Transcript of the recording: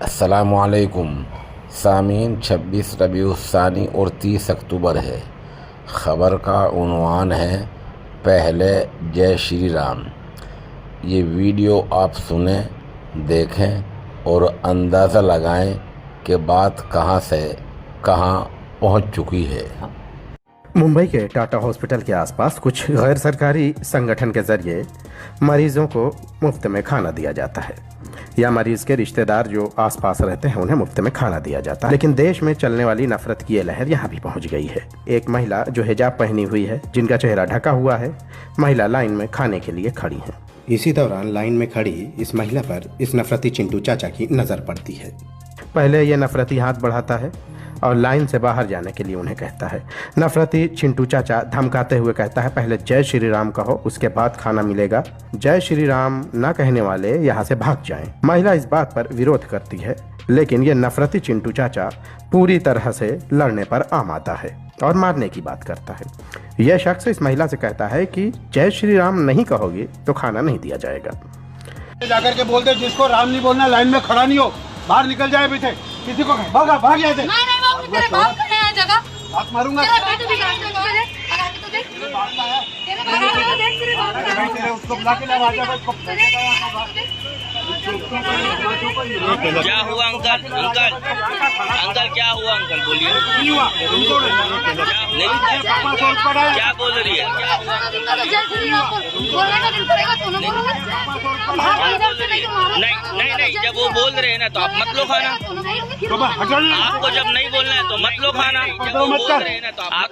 अस्सलामुअलैकुम सामीन। 26 रबीउस्सानी और 30 अक्टूबर है। ख़बर का उन्वान है पहले जय श्री राम। ये वीडियो आप सुने, देखें और अंदाज़ा लगाएं कि बात कहां से कहां पहुंच चुकी है। मुंबई के टाटा हॉस्पिटल के आसपास कुछ गैर सरकारी संगठन के जरिए मरीजों को मुफ्त में खाना दिया जाता है, या मरीज के रिश्तेदार जो आसपास रहते हैं उन्हें मुफ्त में खाना दिया जाता है। लेकिन देश में चलने वाली नफरत की ये लहर यहाँ भी पहुँच गई है। एक महिला जो हिजाब पहनी हुई है, जिनका चेहरा ढका हुआ है, महिला लाइन में खाने के लिए खड़ी है। इसी दौरान लाइन में खड़ी इस महिला पर इस नफरती चिंटू चाचा की नजर पड़ती है। पहले ये नफरती हाथ बढ़ाता है और लाइन से बाहर जाने के लिए उन्हें कहता है। नफरती चिंटू चाचा धमकाते हुए कहता है, पहले जय श्री राम कहो, उसके बाद खाना मिलेगा। जय श्री राम ना कहने वाले यहाँ से भाग जाएं। महिला इस बात पर विरोध करती है, लेकिन ये नफरती चिंटू चाचा पूरी तरह से लड़ने पर आमादा है और मारने की बात करता है। यह शख्स इस महिला से कहता है कि जय श्री राम नहीं कहोगे तो खाना नहीं दिया जाएगा। जाकर के बोलते जिसको राम नहीं बोलना लाइन में खड़ा नहीं हो, बाहर निकल जाए पीछे। किसी को भागा भाग जाए। तेरे बाप खड़े हैं जगह, बात मारूंगा। उसको बुला के ला राजा भाई। क्या हुआ अंकल? अंकल क्या हुआ अंकल? बोलिए। क्या बोल रही है? नहीं, जब वो बोल रहे हैं ना तो आप मत लो खाना। आपको जब नहीं बोलना है तो मत लो खाना। जब वो बोल रहे हैं ना तो आप